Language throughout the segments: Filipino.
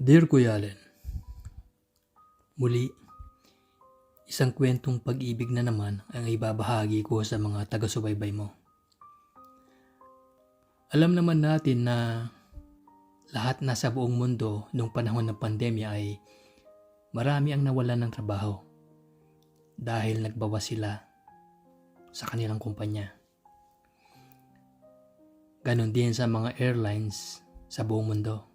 Dear Kuya Allen, muli, isang kwentong pag-ibig na naman ang ibabahagi ko sa mga taga-subaybay mo. Alam naman natin na lahat na sa buong mundo nung panahon ng pandemya ay marami ang nawalan ng trabaho dahil nagbawas sila sa kanilang kumpanya. Ganon din sa mga airlines sa buong mundo.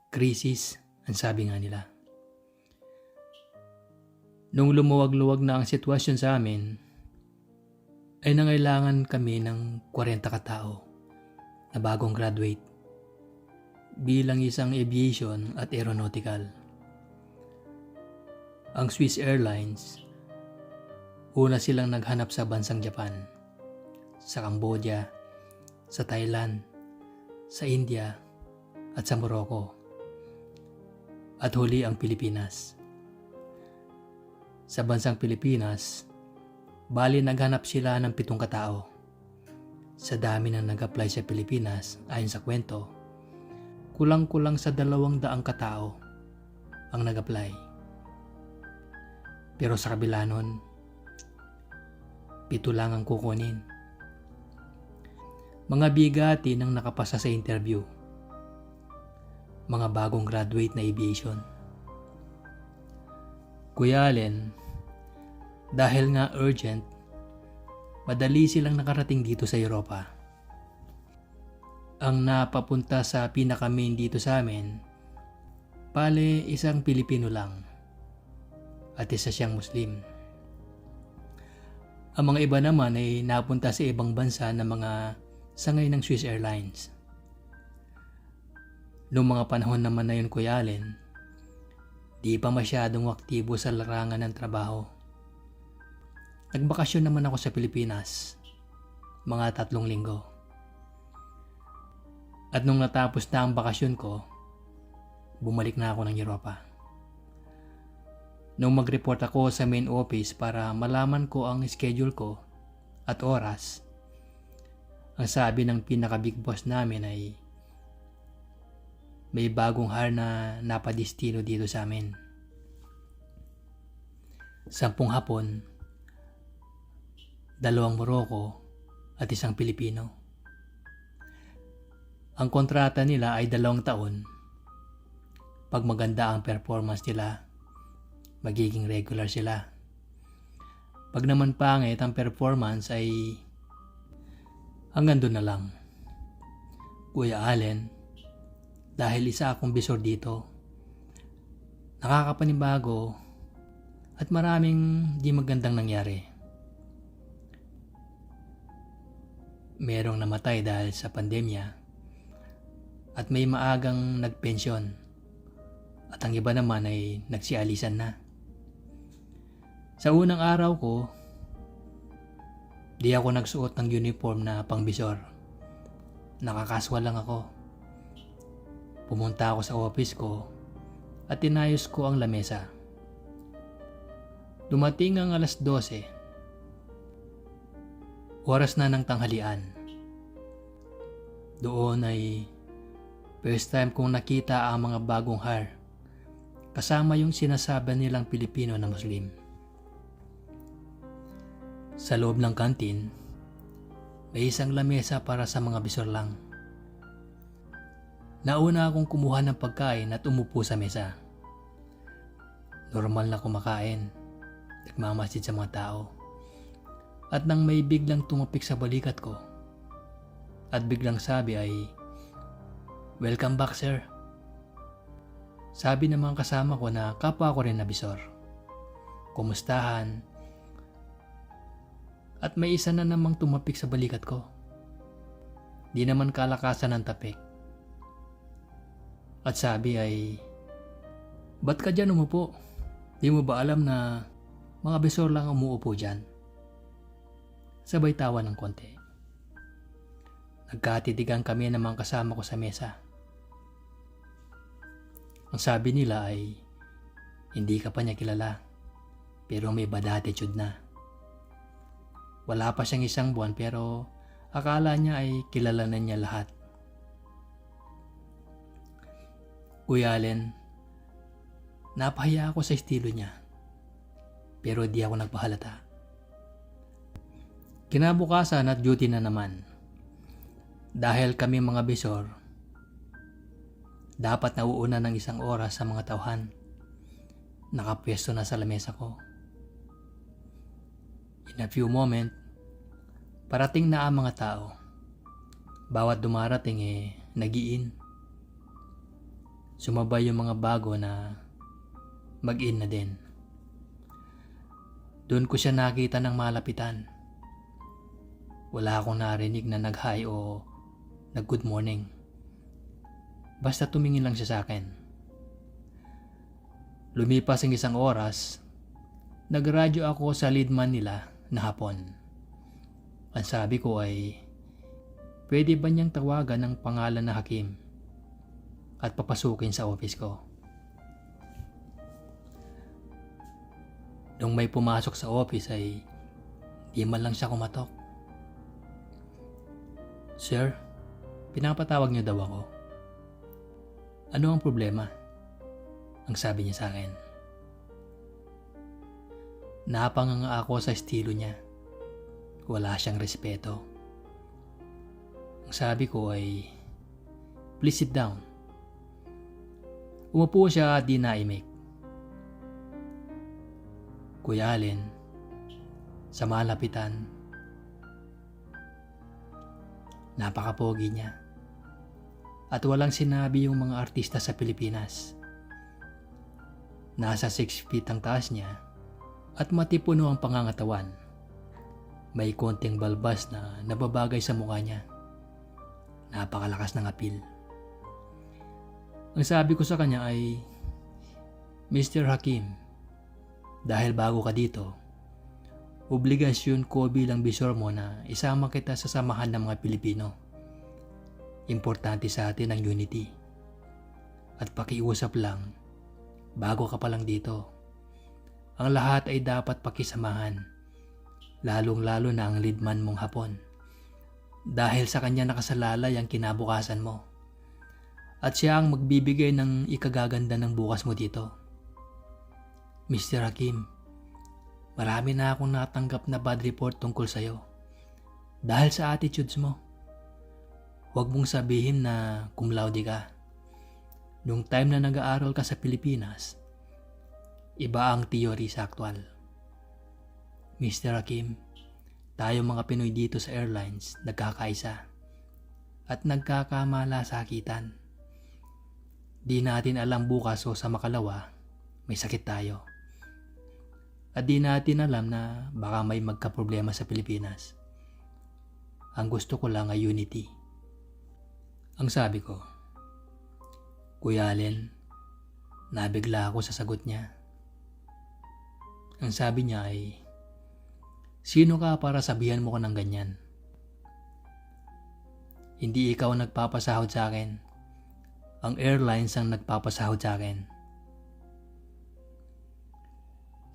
Krisis ang sabi nga nila. Nung lumuwag-luwag na ang sitwasyon sa amin, ay nangailangan kami ng 40 katao na bagong graduate bilang isang aviation at aeronautical. Ang Swiss Airlines, una silang naghanap sa bansang Japan, sa Cambodia, sa Thailand, sa India at sa Morocco. At huli ang Pilipinas. Sa bansang Pilipinas, bali naghanap sila ng 7 katao. Sa dami ng nag-apply sa Pilipinas, ayon sa kwento, kulang-kulang sa 200 katao ang nag-apply. Pero sa kabila nun, 7 lang ang kukunin. Mga bigati nang nakapasa sa interview. Mga bagong graduate na aviation. Kuya Allen, dahil nga urgent, madali silang nakarating dito sa Europa. Ang napapunta sa pinaka-main dito sa amin, pale isang Pilipino lang at isa siyang Muslim. Ang mga iba naman ay napunta sa ibang bansa na mga sangay ng Swiss Airlines. Noong mga panahon naman na yun, Kuya Allen, di pa masyadong aktibo sa larangan ng trabaho. Nagbakasyon naman ako sa Pilipinas, mga 3 linggo. At nung natapos na ang bakasyon ko, bumalik na ako ng Europa. Nung mag-report ako sa main office para malaman ko ang schedule ko at oras, ang sabi ng pinaka-big boss namin ay may bagong hire na napadistino dito sa amin. 10 Hapon, 2 Morocco at 1 Pilipino. Ang kontrata nila ay 2 taon. Pag maganda ang performance nila, magiging regular sila. Pag naman pangit ang performance ay hanggang doon na lang. Kuya Allen, dahil isa akong bisor dito, nakakapanibago at maraming di magandang nangyari. Merong namatay dahil sa pandemya at may maagang nagpensyon at ang iba naman ay nagsialisan na. Sa unang araw ko, di ako nagsuot ng uniform na pangbisor. Nakakaswal lang ako. Pumunta ako sa office ko at tinayos ko ang lamesa. Dumating ang 12:00. Oras na ng tanghalian. Doon ay first time kong nakita ang mga bagong hire kasama yung sinasabi nilang Pilipino na Muslim. Sa loob ng kantin, may isang lamesa para sa mga bisor lang. Nauna akong kumuha ng pagkain at umupo sa mesa. Normal na kumakain, nagmamasid sa mga tao. At nang may biglang tumapik sa balikat ko, at biglang sabi ay, "Welcome back, sir." Sabi ng mga kasama ko na kapwa ko rin na bisor. Kumustahan. At may isa na namang tumapik sa balikat ko. Di naman kalakasan ng tapik. At sabi ay, "Ba't ka dyan umupo? Di mo ba alam na mga bisor lang umuupo dyan?" Sabay tawa ng konti. Nagkatitigan kami ng mga kasama ko sa mesa. Ang sabi nila ay, hindi ka pa niya kilala, pero may bad attitude na. Wala pa siyang 1 buwan pero akala niya ay kilala na niya lahat. Kuya Allen, napahiya ako sa estilo niya, pero di ako nagpahalata. Kinabukasan at duty na naman. Dahil kami mga bisor, dapat nauuna ng 1 oras sa mga tauhan. Nakapwesto na sa lamesa ko. In a few moment, parating na ang mga tao. Bawat dumarating nag-i-in. Sumabay yung mga bago na mag-in na din. Doon ko siya nakita ng malapitan. Wala akong narinig na nag-hi o nag-good morning. Basta tumingin lang siya sa akin. Lumipas ang 1 oras, nagradyo ako sa leadman nila na hapon. Ang sabi ko ay, pwede ba niyang tawagan ng pangalan na Hakim at papasukin sa office ko? Nung may pumasok sa office ay di man lang siya kumatok. Sir, pinapatawag niyo daw ako. Ano ang problema? Ang sabi niya sa akin. Napanganga ako sa estilo niya. Wala siyang respeto. Ang sabi ko ay, please sit down. Umupo siya at di naimik. Kuya Allen, sa malapitan, napakapogi niya. At walang sinabi yung mga artista sa Pilipinas. Nasa 6 feet ang taas niya at matipuno ang pangangatawan. May konting balbas na nababagay sa mukha niya. Napakalakas ng apil. Ang sabi ko sa kanya ay, Mr. Hakim, dahil bago ka dito, obligasyon ko bilang bisor mo na isama kita sa samahan ng mga Pilipino. Importante sa atin ang unity. At pakiusap lang, bago ka pa lang dito, ang lahat ay dapat pakisamahan, lalong-lalo na ang leadman mong Hapon. Dahil sa kanya nakasalalay ang kinabukasan mo. At siya ang magbibigay ng ikagaganda ng bukas mo dito. Mr. Hakim, marami na akong natanggap na bad report tungkol sa'yo. Dahil sa attitudes mo. Huwag mong sabihin na cum laude ka. Nung time na nag-aaral ka sa Pilipinas, iba ang theory sa aktual. Mr. Hakim, tayo mga Pinoy dito sa airlines nagkakaisa at nagkakamalasakitan. Di natin alam bukas o sa makalawa, may sakit tayo. At di natin alam na baka may magkaproblema sa Pilipinas. Ang gusto ko lang ay unity. Ang sabi ko, Kuya Allen, nabigla ako sa sagot niya. Ang sabi niya ay, sino ka para sabihan mo ko ng ganyan? Hindi ikaw nagpapasahod sa akin. Ang airlines ang nagpapasahod sa akin.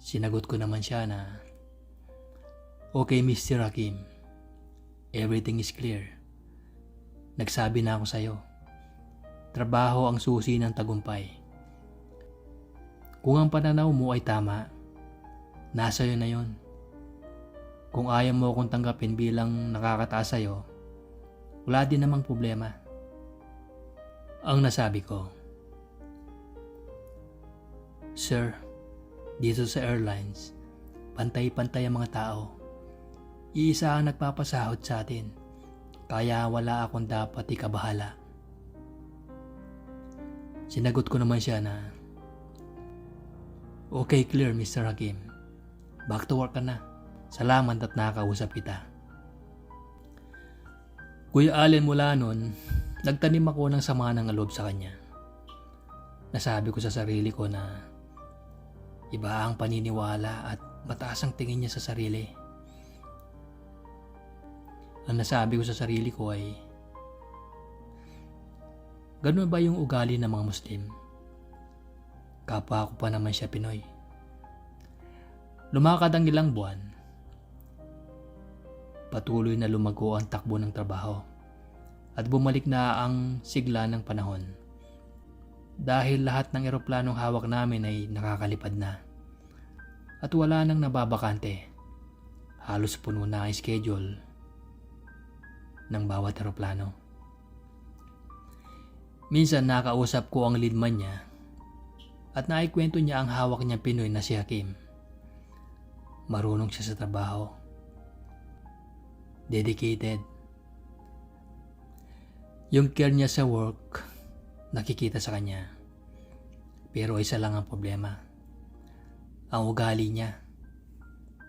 Sinagot ko naman siya na, okay Mr. Hakim, everything is clear. Nagsabi na ako sa'yo. Trabaho ang susi ng tagumpay. Kung ang pananaw mo ay tama, nasa iyo na yon. Kung ayaw mo akong tanggapin bilang nakakataas sa'yo, wala din namang problema. Ang nasabi ko, Sir, dito sa airlines, pantay-pantay ang mga tao. Iisa ang nagpapasahod sa atin. Kaya wala akong dapat ikabahala. Sinagot ko naman siya na, okay, clear Mr. Hakim. Back to work ka na. Salamat at nakakausap kita. Kuya Allen, mula nun, nagtanim ako ng sama ng loob sa kanya. Nasabi ko sa sarili ko na iba ang paniniwala at mataas ang tingin niya sa sarili. Ang nasabi ko sa sarili ko ay, ganun ba yung ugali ng mga Muslim? Kapwa ako pa naman siya Pinoy. Lumakad ang ilang buwan. Patuloy na lumago ang takbo ng trabaho at bumalik na ang sigla ng panahon. dahil lahat ng eroplanong hawak namin ay nakakalipad na at wala nang nababakante. Halos puno na ang schedule ng bawat eroplano. Minsan nakausap ko ang leadman niya at naikwento niya ang hawak niyang Pinoy na si Hakim. Marunong siya sa trabaho. Dedicated. Yung care niya sa work, nakikita sa kanya. Pero isa lang ang problema. Ang ugali niya.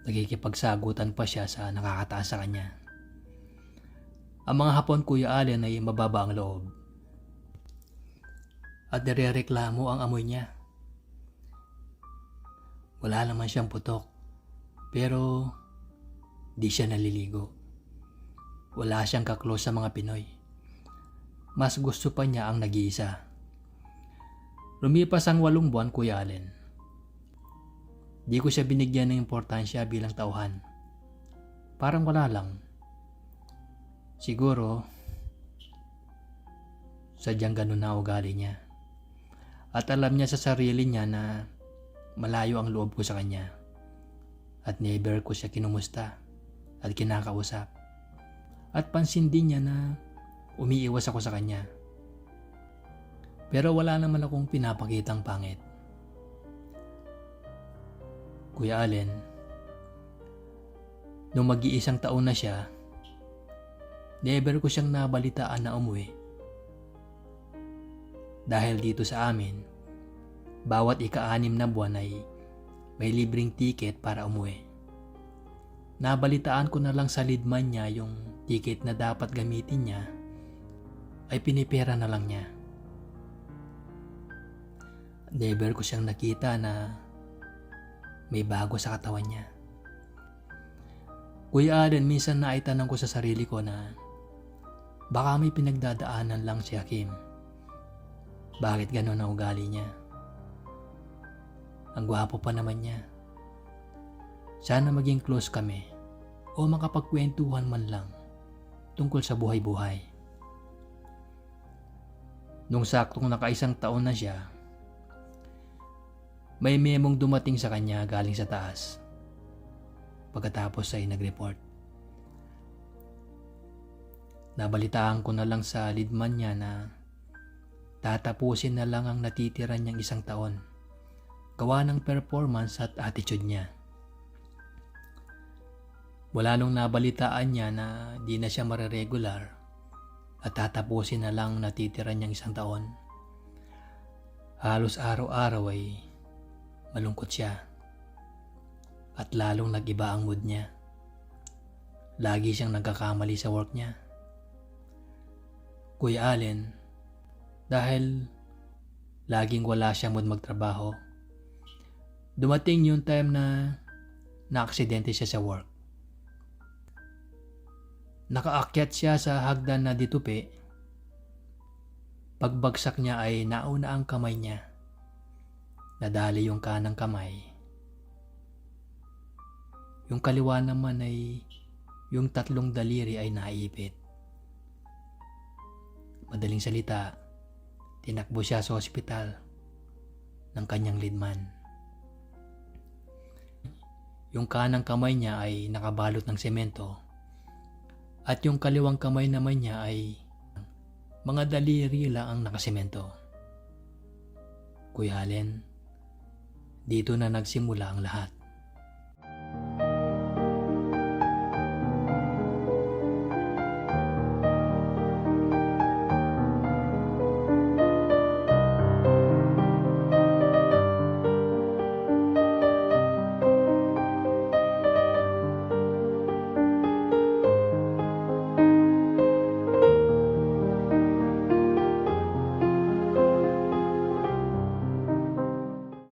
Nakikipagsagutan pa siya sa nakakataas sa kanya. Ang mga Hapon, Kuya Allen, ay mababa ang loob. At nirereklamo ang amoy niya. Wala naman siyang putok. Pero di siya naliligo. Wala siyang kaklose sa mga Pinoy. Mas gusto pa niya ang nag-iisa. Lumipas ang 8 buwan, Kuya Allen. Di ko siya binigyan ng importansya bilang tauhan. Parang wala lang. Siguro, sadyang ganun na ugali niya. At alam niya sa sarili niya na malayo ang loob ko sa kanya. At never ko siya kinumusta at kinakausap. At pansin din niya na umiiwas ako sa kanya. Pero wala naman akong pinapakitang pangit. Kuya Allen, nung mag-iisang taon na siya, never ko siyang nabalitaan na umuwi. Dahil dito sa amin, bawat ika-6 na buwan ay may libreng ticket para umuwi. Nabalitaan ko na lang sa leadman niya yung ticket na dapat gamitin niya ay pinipera na lang niya. Never ko siyang nakita na may bago sa katawan niya. Kuya Allen, minsan naitanong ko sa sarili ko na baka may pinagdadaanan lang si Hakim. Bakit gano'n ang ugali niya? Ang gwapo pa naman niya. Sana maging close kami o makapagkwentuhan man lang tungkol sa buhay-buhay. Nung saktong naka1 taon na siya, may memong dumating sa kanya galing sa taas. Pagkatapos ay nag-report. Nabalitaan ko na lang sa leadman niya na tatapusin na lang ang natitira niyang 1 taon. Gawa ng performance at attitude niya. Wala nung nabalitaan niya na di na siya mareregular at tatapusin na lang natitira niyang 1 taon. Halos araw-araw ay malungkot siya at lalong nag-iba ang mood niya. Lagi siyang nagkakamali sa work niya. Kuya Allen, dahil laging wala siyang mood magtrabaho, dumating yung time na naaksidente siya sa work. Nakaakyat siya sa hagdan na ditupi. Pagbagsak niya ay nauna ang kamay niya. Nadali yung kanang kamay. Yung kaliwa naman ay yung 3 daliri ay naipit. Madaling salita, tinakbo siya sa ospital ng kanyang leadman. Yung kanang kamay niya ay nakabalot ng semento at yung kaliwang kamay naman niya ay mga daliri lang ang nakasemento. Kuya Allen, dito na nagsimula ang lahat.